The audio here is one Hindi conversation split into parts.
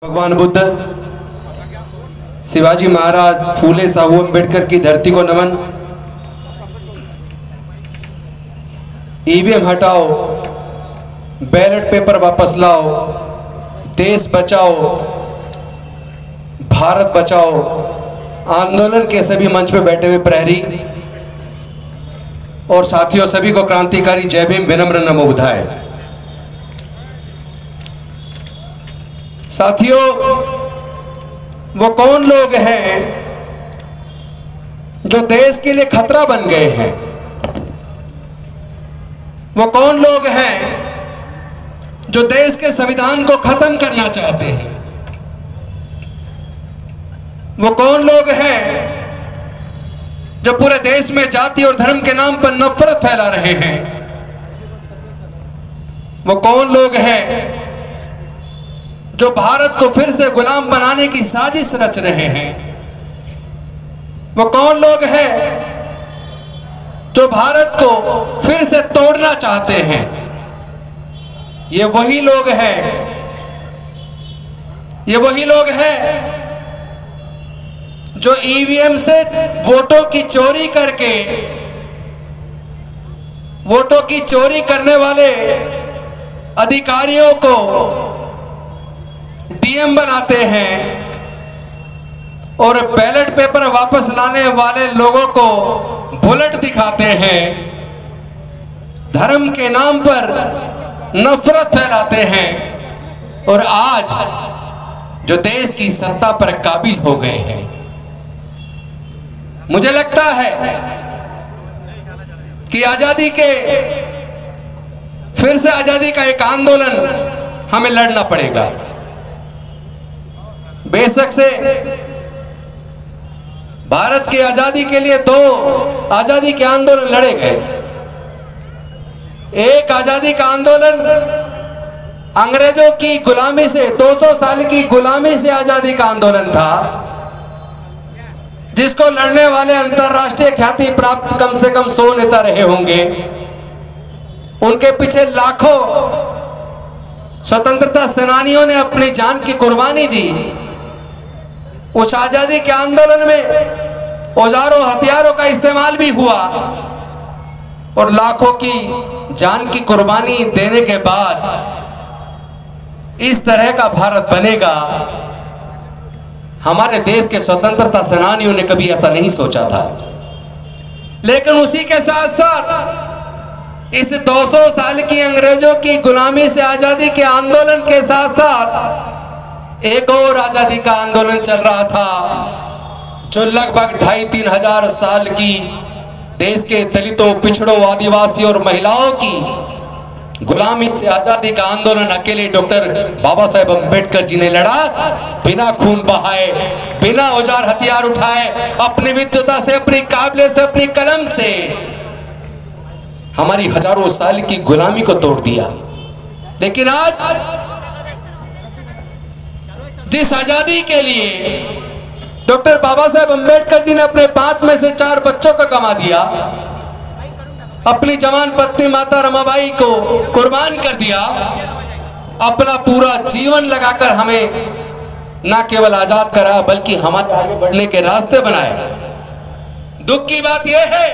भगवान बुद्ध, शिवाजी महाराज, फूले साहू अम्बेडकर की धरती को नमन। ईवीएम हटाओ, बैलेट पेपर वापस लाओ, देश बचाओ, भारत बचाओ आंदोलन के सभी मंच पे बैठे हुए प्रहरी और साथियों सभी को क्रांतिकारी जय भीम, विनम्र नमो बुधाय। साथियों, वो कौन लोग हैं जो देश के लिए खतरा बन गए हैं? वो कौन लोग हैं जो देश के संविधान को खत्म करना चाहते हैं? वो कौन लोग हैं जो पूरे देश में जाति और धर्म के नाम पर नफरत फैला रहे हैं? वो कौन लोग हैं जो भारत को फिर से गुलाम बनाने की साजिश रच रहे हैं? वो कौन लोग हैं जो भारत को फिर से तोड़ना चाहते हैं? ये वही लोग हैं, ये वही लोग हैं जो ईवीएम से वोटों की चोरी करके, वोटों की चोरी करने वाले अधिकारियों को डीएम बनाते हैं और बैलेट पेपर वापस लाने वाले लोगों को बुलेट दिखाते हैं, धर्म के नाम पर नफरत फैलाते हैं और आज जो देश की सत्ता पर काबिज हो गए हैं। मुझे लगता है कि आजादी के फिर से आजादी का एक आंदोलन हमें लड़ना पड़ेगा। बेशक से भारत की आजादी के लिए दो आजादी के आंदोलन लड़े गए। एक आजादी का आंदोलन अंग्रेजों की गुलामी से, 200 साल की गुलामी से आजादी का आंदोलन था, जिसको लड़ने वाले अंतरराष्ट्रीय ख्याति प्राप्त कम से कम 100 नेता रहे होंगे। उनके पीछे लाखों स्वतंत्रता सेनानियों ने अपनी जान की कुर्बानी दी। उस आजादी के आंदोलन में औजारों हथियारों का इस्तेमाल भी हुआ और लाखों की जान की कुर्बानी देने के बाद इस तरह का भारत बनेगा, हमारे देश के स्वतंत्रता सेनानियों ने कभी ऐसा नहीं सोचा था। लेकिन उसी के साथ साथ इस 200 साल की अंग्रेजों की गुलामी से आजादी के आंदोलन के साथ साथ एक और आजादी का आंदोलन चल रहा था, जो लगभग 2,500-3 हजार साल की देश के दलितों, पिछड़ों, आदिवासियों और महिलाओं की गुलामी से आजादी का आंदोलन अकेले डॉक्टर बाबा साहेब अम्बेडकर जी ने लड़ा, बिना खून बहाए, बिना औजार हथियार उठाए, अपनी विद्वता से, अपनी काबिलियत से, अपनी कलम से हमारी हजारों साल की गुलामी को तोड़ दिया। लेकिन आज जिस आजादी के लिए डॉक्टर बाबा साहेब अम्बेडकर जी ने अपने 5 में से 4 बच्चों को गंवा दिया, अपनी जवान पत्नी माता रमाबाई को कुर्बान कर दिया, अपना पूरा जीवन लगाकर हमें न केवल आजाद करा बल्कि हमारे आगे बढ़ने के रास्ते बनाए। दुख की बात यह है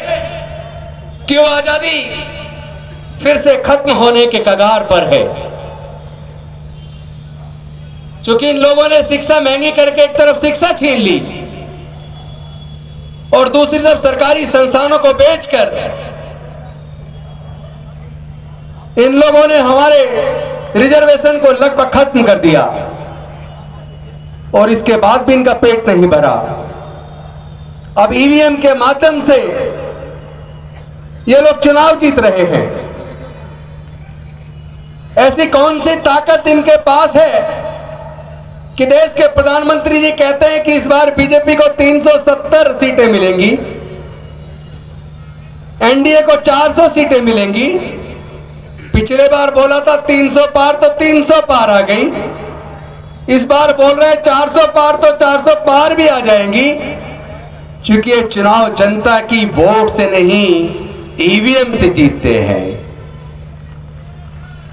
कि वो आजादी फिर से खत्म होने के कगार पर है, क्योंकि इन लोगों ने शिक्षा महंगी करके एक तरफ शिक्षा छीन ली और दूसरी तरफ सरकारी संस्थानों को बेचकर इन लोगों ने हमारे रिजर्वेशन को लगभग खत्म कर दिया और इसके बाद भी इनका पेट नहीं भरा। अब ईवीएम के माध्यम से ये लोग चुनाव जीत रहे हैं। ऐसी कौन सी ताकत इनके पास है कि देश के प्रधानमंत्री जी कहते हैं कि इस बार बीजेपी को 370 सीटें मिलेंगी, एनडीए को 400 सीटें मिलेंगी। पिछले बार बोला था 300 पार, तो 300 पार आ गई। इस बार बोल रहे हैं 400 पार, तो 400 पार भी आ जाएंगी, क्योंकि ये चुनाव जनता की वोट से नहीं, ईवीएम से जीतते हैं।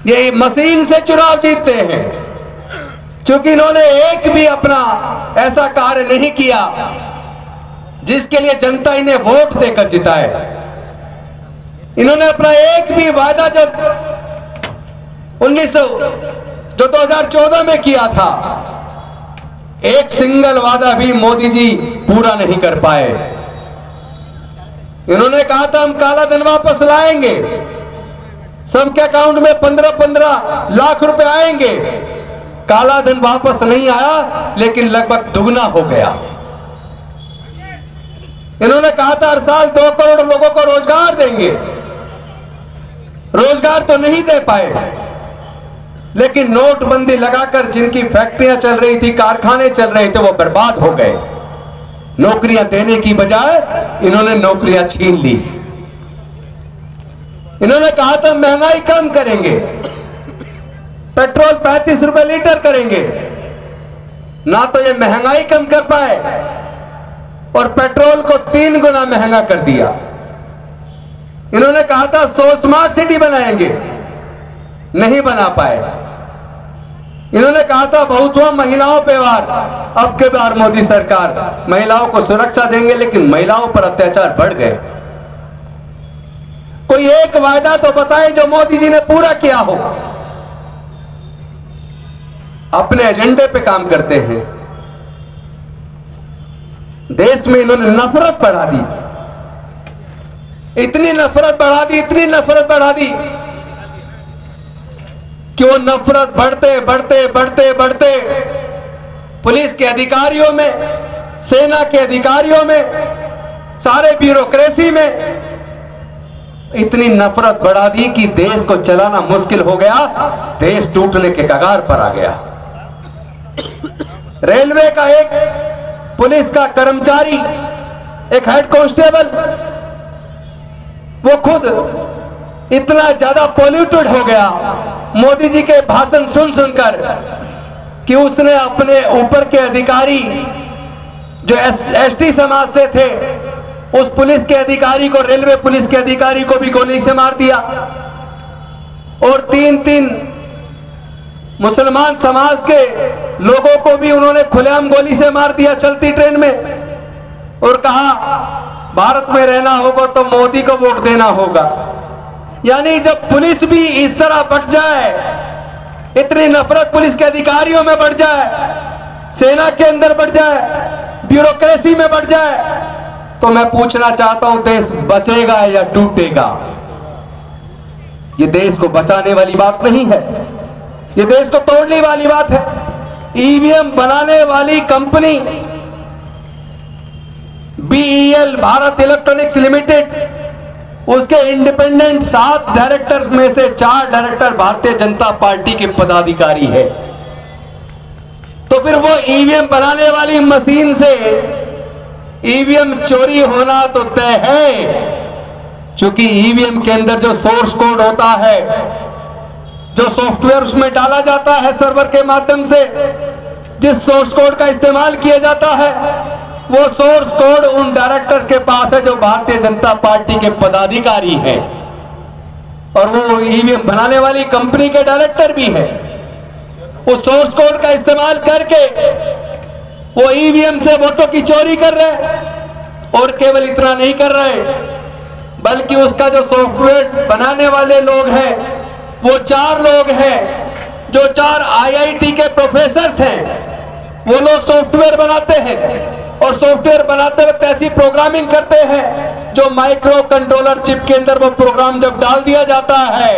ये मशीन से चुनाव जीतते हैं। क्योंकि इन्होंने एक भी अपना ऐसा कार्य नहीं किया जिसके लिए जनता इन्हें वोट देकर जिताए। इन्होंने अपना एक भी वादा जो 2014 में किया था, एक सिंगल वादा भी मोदी जी पूरा नहीं कर पाए। इन्होंने कहा था हम काला धन वापस लाएंगे, सबके अकाउंट में 15-15 लाख रुपए आएंगे। काला धन वापस नहीं आया, लेकिन लगभग दुगना हो गया। इन्होंने कहा था हर साल 2 करोड़ लोगों को रोजगार देंगे, रोजगार तो नहीं दे पाए। लेकिन नोटबंदी लगाकर जिनकी फैक्ट्रियां चल रही थी, कारखाने चल रहे थे, वो बर्बाद हो गए। नौकरियां देने की बजाय इन्होंने नौकरियां छीन ली। इन्होंने कहा था महंगाई कम करेंगे, पेट्रोल 35 रुपए लीटर करेंगे। ना तो ये महंगाई कम कर पाए और पेट्रोल को 3 गुना महंगा कर दिया। इन्होंने कहा था 100 स्मार्ट सिटी बनाएंगे, नहीं बना पाए। इन्होंने कहा था बहुत्व महिलाओं पे वार, अब के बार मोदी सरकार महिलाओं को सुरक्षा देंगे, लेकिन महिलाओं पर अत्याचार बढ़ गए। कोई एक वायदा तो बताए जो मोदी जी ने पूरा किया हो। अपने एजेंडे पे काम करते हैं। देश में इन्होंने नफरत बढ़ा दी, इतनी नफरत बढ़ा दी, इतनी नफरत बढ़ा दी कि वो नफरत बढ़ते बढ़ते बढ़ते बढ़ते पुलिस के अधिकारियों में, सेना के अधिकारियों में, सारे ब्यूरोक्रेसी में इतनी नफरत बढ़ा दी कि देश को चलाना मुश्किल हो गया। देश टूटने के कगार पर आ गया। रेलवे का एक पुलिस का कर्मचारी, एक हेड कांस्टेबल, वो खुद इतना ज्यादा पॉल्यूटेड हो गया मोदी जी के भाषण सुन सुनकर कि उसने अपने ऊपर के अधिकारी जो एसटी समाज से थे, उस पुलिस के अधिकारी को, रेलवे पुलिस के अधिकारी को भी गोली से मार दिया। और 3 मुसलमान समाज के लोगों को भी उन्होंने खुलेआम गोली से मार दिया चलती ट्रेन में। और कहा भारत में रहना होगा तो मोदी को वोट देना होगा। यानी जब पुलिस भी इस तरह बढ़ जाए, इतनी नफरत पुलिस के अधिकारियों में बढ़ जाए, सेना के अंदर बढ़ जाए, ब्यूरोक्रेसी में बढ़ जाए, तो मैं पूछना चाहता हूं देश बचेगा या टूटेगा? ये देश को बचाने वाली बात नहीं है, ये देश को तोड़ने वाली बात है। ईवीएम बनाने वाली company BEL Bharat electronics limited, उसके इंडिपेंडेंट 7 डायरेक्टर्स में से 4 डायरेक्टर भारतीय जनता पार्टी के पदाधिकारी है। तो फिर वो ईवीएम बनाने वाली मशीन से ईवीएम चोरी होना तो तय है, क्योंकि ईवीएम के अंदर जो सोर्स कोड होता है, जो सॉफ्टवेयर उसमें डाला जाता है सर्वर के माध्यम से, जिस सोर्स कोड का इस्तेमाल किया जाता है, वो सोर्स कोड उन डायरेक्टर के पास है जो भारतीय जनता पार्टी के पदाधिकारी हैं, और वो ईवीएम बनाने वाली कंपनी के डायरेक्टर भी हैं। उस सोर्स कोड का इस्तेमाल करके वो ईवीएम से वोटों की चोरी कर रहे हैं। और केवल इतना नहीं कर रहे, बल्कि उसका जो सॉफ्टवेयर बनाने वाले लोग हैं, वो 4 लोग हैं जो 4 आईआईटी के प्रोफेसर्स हैं। वो लोग सॉफ्टवेयर बनाते हैं, और सॉफ्टवेयर बनाते वक्त ऐसी प्रोग्रामिंग करते हैं जो माइक्रो कंट्रोलर चिप के अंदर वो प्रोग्राम जब डाल दिया जाता है,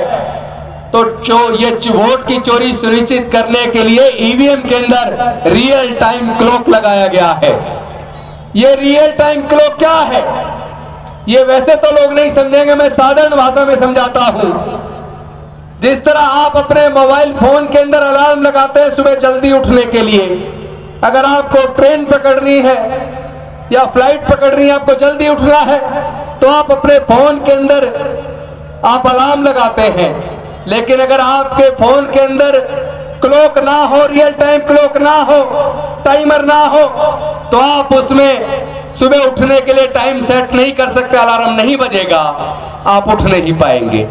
तो ये वोट की चोरी सुनिश्चित करने के लिए ईवीएम के अंदर रियल टाइम क्लॉक लगाया गया है। ये रियल टाइम क्लॉक क्या है, ये वैसे तो लोग नहीं समझेंगे, मैं साधारण भाषा में समझाता हूं। जिस तरह आप अपने मोबाइल फोन के अंदर अलार्म लगाते हैं सुबह जल्दी उठने के लिए, अगर आपको ट्रेन पकड़नी है या फ्लाइट पकड़नी है, आपको जल्दी उठना है, तो आप अपने फोन के अंदर आप अलार्म लगाते हैं। लेकिन अगर आपके फोन के अंदर क्लॉक ना हो, रियल टाइम क्लॉक ना हो, टाइमर ना हो, तो आप उसमें सुबह उठने के लिए टाइम सेट नहीं कर सकते, अलार्म नहीं बजेगा, आप उठ नहीं पाएंगे।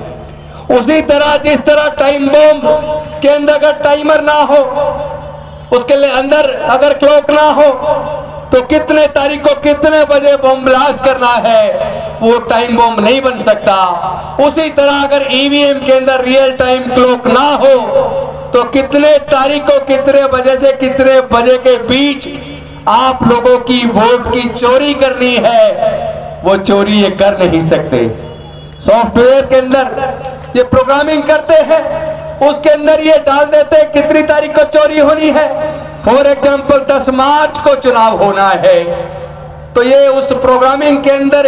उसी तरह जिस तरह टाइम बॉम्ब के अंदर अगर टाइमर ना हो, उसके अंदर अगर क्लॉक ना हो तो कितने तारीख को कितने बजे बम ब्लास्ट करना है वो टाइम बम नहीं बन सकता। उसी तरह अगर ईवीएम के अंदर रियल टाइम क्लॉक ना हो तो कितने तारीख को कितने बजे से कितने बजे के बीच आप लोगों की वोट की चोरी करनी है, वो चोरी ये कर नहीं सकते। सॉफ्टवेयर के अंदर ये प्रोग्रामिंग करते हैं, उसके अंदर ये डाल देते हैं कितनी तारीख को चोरी होनी है। फॉर एग्जाम्पल 10 मार्च को चुनाव होना है, तो ये उस प्रोग्रामिंग के अंदर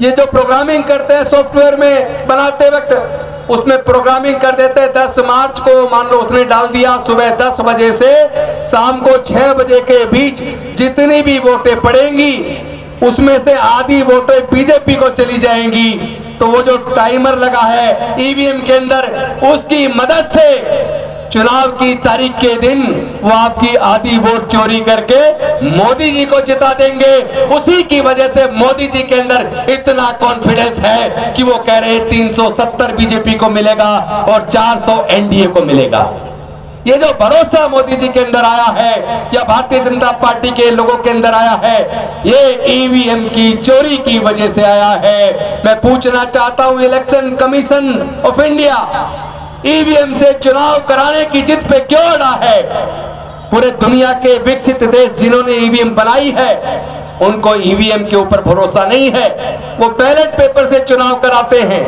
ये जो प्रोग्रामिंग करते हैं सॉफ्टवेयर में बनाते वक्त उसमें प्रोग्रामिंग कर देते हैं 10 मार्च को, मान लो उसने डाल दिया सुबह 10 बजे से शाम को 6 बजे के बीच जितनी भी वोटें पड़ेंगी उसमें से आधी वोटें बीजेपी को चली जाएंगी। तो वो जो टाइमर लगा है ईवीएम के अंदर उसकी मदद से चुनाव की तारीख के दिन वो आपकी आधी वोट चोरी करके मोदी जी को जिता देंगे। उसी की वजह से मोदी जी के अंदर इतना कॉन्फिडेंस है कि वो कह रहे 370 बीजेपी को मिलेगा और 400 एनडीए को मिलेगा। ये जो भरोसा मोदी जी के अंदर आया है या भारतीय जनता पार्टी के लोगों के अंदर आया है, ये ईवीएम की चोरी की वजह से आया है। मैं पूछना चाहता हूं election commission of India EVM से चुनाव कराने की जिद पे क्यों अड़ा है? पूरे दुनिया के विकसित देश जिन्होंने ईवीएम बनाई है उनको ईवीएम के ऊपर भरोसा नहीं है, वो बैलेट पेपर से चुनाव कराते हैं।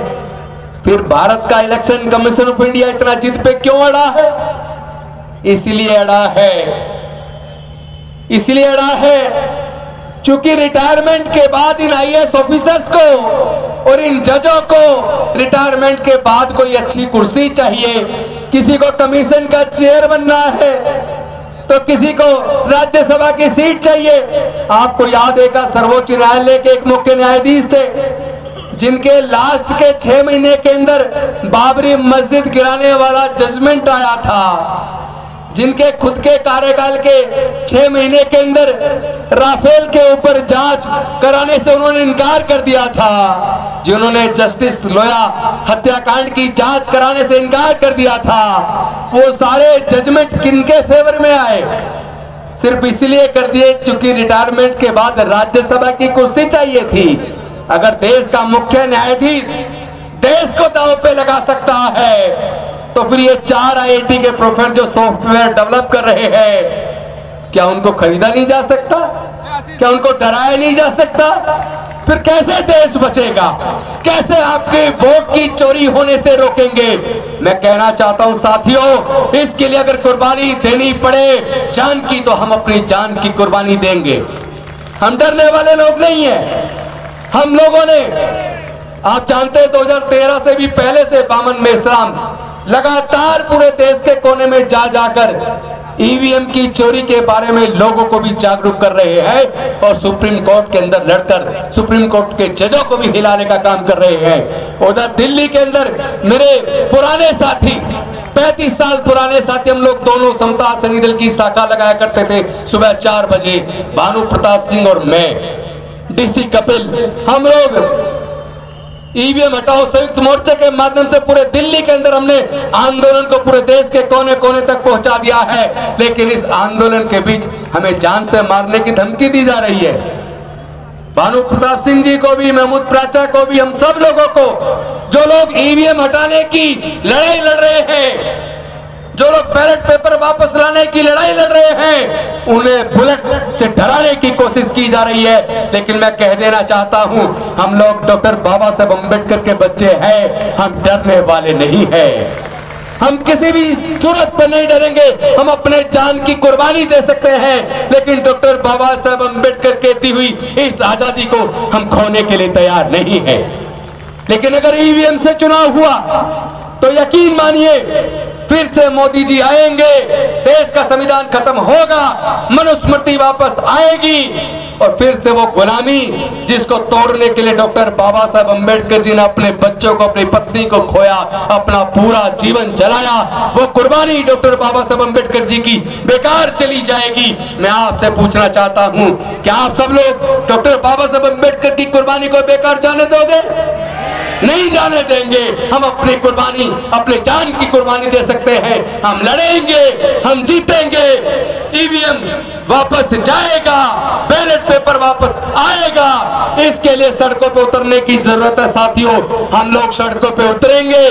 फिर भारत का इलेक्शन कमीशन ऑफ इंडिया इतना जिद पे क्यों अड़ा है? इसलिए अड़ा है चूंकि रिटायरमेंट के बाद इन आईएएस ऑफिसर्स को और इन जजों को रिटायरमेंट के बाद कोई अच्छी कुर्सी चाहिए। किसी को कमीशन का चेयर बनना है तो किसी को राज्यसभा की सीट चाहिए। आपको याद है का सर्वोच्च न्यायालय के एक मुख्य न्यायाधीश थे जिनके लास्ट के 6 महीने के अंदर बाबरी मस्जिद गिराने वाला जजमेंट आया था, जिनके खुद के कार्यकाल के 6 महीने के अंदर राफेल के ऊपर जांच कराने से उन्होंने इनकार कर दिया था, जिन्होंने जस्टिस लोया हत्याकांड की जांच कराने से इनकार कर दिया था, वो सारे जजमेंट किनके फेवर में आए? सिर्फ इसलिए कर दिए क्योंकि रिटायरमेंट के बाद राज्यसभा की कुर्सी चाहिए थी। अगर देश का मुख्य न्यायाधीश देश को दांव पे लगा सकता है तो फिर ये 4 आईआईटी के प्रोफेसर जो सॉफ्टवेयर डेवलप कर रहे हैं क्या उनको खरीदा नहीं जा सकता? क्या उनको डराया नहीं जा सकता? फिर कैसे देश बचेगा? कैसे आपके वोट की चोरी होने से रोकेंगे? मैं कहना चाहता हूं साथियों, इसके लिए अगर कुर्बानी देनी पड़े जान की तो हम अपनी जान की कुर्बानी देंगे। हम डरने वाले लोग नहीं हैं। हम लोगों ने, आप जानते हैं 2013 से भी पहले से बामन मेश्राम लगातार पूरे देश के कोने में जा जाकर ईवीएम की चोरी के बारे में लोगों को भी जागरूक कर रहे हैं और सुप्रीम कोर्ट के अंदर लड़कर सुप्रीम कोर्ट के जजों को भी हिलाने का काम कर रहे हैं। उधर दिल्ली के अंदर मेरे पुराने साथी 35 साल पुराने साथी, हम लोग दोनों समता सनी दल की शाखा लगाया करते थे सुबह 4 बजे, भानु प्रताप सिंह और मैं, डीसी कपिल, हम लोग ईवीएम हटाओ संयुक्त मोर्चे के माध्यम से पूरे दिल्ली के अंदर हमने आंदोलन को पूरे देश के कोने कोने तक पहुंचा दिया है। लेकिन इस आंदोलन के बीच हमें जान से मारने की धमकी दी जा रही है। भानु प्रताप सिंह जी को भी, महमूद प्राचा को भी, हम सब लोगों को, जो लोग ईवीएम हटाने की लड़ाई लड़ रहे हैं, जो लोग बैलेट पेपर वापस लाने की लड़ाई लड़ रहे हैं, उन्हें बुलेट से डराने की कोशिश की जा रही है। लेकिन मैं कह देना चाहता हूं, हम लोग डॉक्टर बाबा साहब अम्बेडकर के बच्चे हैं, हम डरने वाले नहीं हैं। हम किसी भी सूरत पर नहीं डरेंगे। हम अपने जान की कुर्बानी दे सकते हैं, लेकिन डॉक्टर बाबा साहब अम्बेडकर की दी हुई इस आजादी को हम खोने के लिए तैयार नहीं है। लेकिन अगर ईवीएम से चुनाव हुआ तो यकीन मानिए फिर से मोदी जी आएंगे, देश का संविधान खत्म होगा, मनुस्मृति वापस आएगी और फिर से वो गुलामी जिसको तोड़ने के लिए डॉक्टर बाबा साहब अम्बेडकर जी ने अपने बच्चों को, अपनी पत्नी को खोया, अपना पूरा जीवन जलाया, वो कुर्बानी डॉक्टर बाबा साहब अम्बेडकर जी की बेकार चली जाएगी। मैं आपसे पूछना चाहता हूं कि आप सब लोग डॉक्टर बाबा साहब अम्बेडकर की कुर्बानी को बेकार जाने दोगे? नहीं जाने देंगे। हम अपनी कुर्बानी, अपने जान की कुर्बानी दे सकते हैं। हम लड़ेंगे, हम जीतेंगे। ईवीएम वापस जाएगा, बैलेट पेपर वापस आएगा। इसके लिए सड़कों पे उतरने की जरूरत है साथियों। हम लोग सड़कों पे उतरेंगे।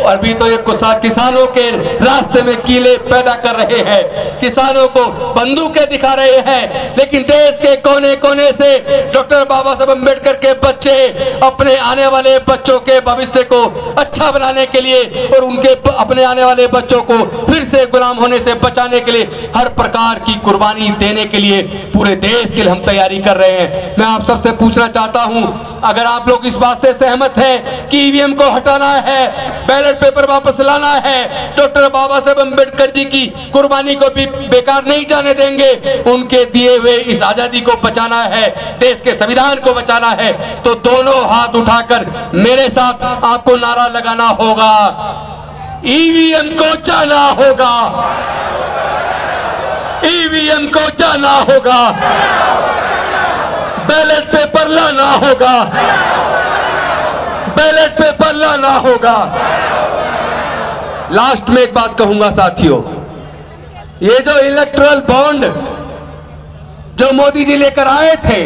और अभी तो ये किसानों के रास्ते में कीले पैदा कर रहे हैं, किसानों को बंदूकें दिखा रहे हैं, लेकिन देश के कोने कोने से डॉक्टर बाबा साहब अम्बेडकर के बच्चे अपने आने वाले बच्चों के भविष्य को अच्छा बनाने के लिए और उनके अपने आने वाले बच्चों को फिर से गुलाम होने से बचाने के लिए हर प्रकार की कुर्बानी देने के लिए पूरे देश के लिए हम तैयारी कर रहे हैं। मैं आप सबसे पूछना चाहता हूं, अगर आप लोग इस बात से सहमत हैं कि ईवीएम को हटाना है, बैलेट पेपर वापस लाना है, डॉक्टर बाबा साहब अम्बेडकर जी की कुर्बानी को भी बेकार नहीं जाने देंगे, उनके दिए हुए इस आजादी को बचाना है, देश के संविधान को बचाना है, तो दोनों हाथ उठाकर मेरे साथ आपको नारा लगाना होगा, ईवीएम को जाना होगा, ईवीएम को जाना होगा, बैलेट पेपर लाना होगा, बैलेट पेपर लाना होगा। लास्ट में एक बात कहूंगा साथियों, ये जो इलेक्टोरल बॉन्ड जो मोदी जी लेकर आए थे,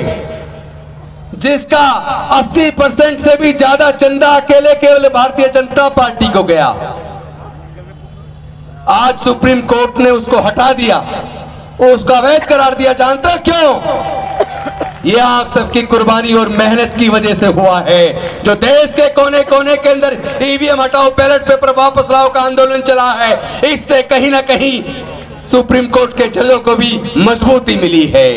जिसका 80% से भी ज्यादा चंदा अकेले केवल भारतीय जनता पार्टी को गया, आज सुप्रीम कोर्ट ने उसको हटा दिया, उसका अवैध करार दिया। जानते हो क्यों? ये आप सबकी कुर्बानी और मेहनत की वजह से हुआ है। जो देश के कोने कोने के अंदर ईवीएम हटाओ, बैलेट पेपर वापस लाओ का आंदोलन चला है, इससे कहीं ना कहीं सुप्रीम कोर्ट के जजों को भी मजबूती मिली है।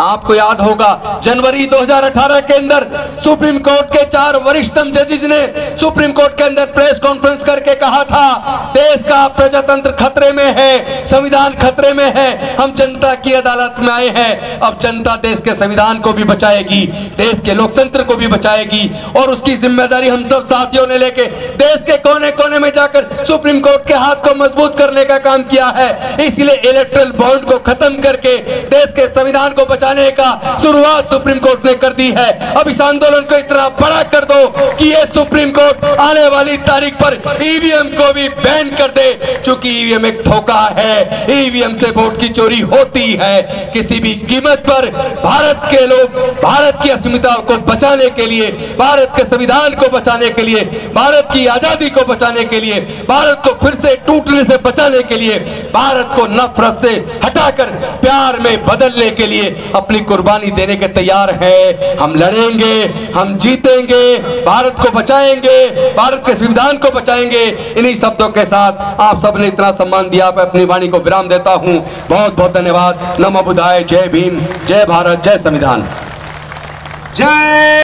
आपको याद होगा जनवरी 2018 के अंदर सुप्रीम कोर्ट के 4 वरिष्ठतम जजेस ने सुप्रीम कोर्ट के अंदर प्रेस कॉन्फ्रेंस करके कहा था, देश का प्रजातंत्र खतरे में है, संविधान खतरे में है, हम जनता की अदालत में आए हैं। अब जनता देश के संविधान को भी बचाएगी, देश के लोकतंत्र को भी बचाएगी, और उसकी जिम्मेदारी हम सब साथियों ने लेके देश के कोने कोने में जाकर सुप्रीम कोर्ट के हाथ को मजबूत करने का काम किया है। इसलिए इलेक्टोरल बॉन्ड को खत्म करके देश के संविधान को बचाने का शुरुआत सुप्रीम कोर्ट ने कर दी है। अब इस आंदोलन को इतना बड़ा कर दो कि ये सुप्रीम कोर्ट आने वाली तारीख पर ईवीएम को भी बैन कर दे, क्योंकि ईवीएम एक धोखा है, ईवीएम से वोट की चोरी होती है। किसी भी कीमत पर भारत के लोग भारत की अस्मिता को बचाने के लिए, भारत के संविधान को बचाने के लिए, भारत की आजादी को बचाने के लिए, भारत को फिर से टूटने से बचाने के लिए, भारत को नफरत से हटाकर प्यार में बदलने के लिए अपनी कुर्बानी देने के तैयार हैं। हम लड़ेंगे, हम जीतेंगे, भारत को बचाएंगे, भारत के संविधान को बचाएंगे। इन्हीं शब्दों के साथ आप सबने इतना सम्मान दिया, मैं अपनी वाणी को विराम देता हूं। बहुत बहुत धन्यवाद। नमो बुद्धाय। जय भीम, जय भारत, जय संविधान। जय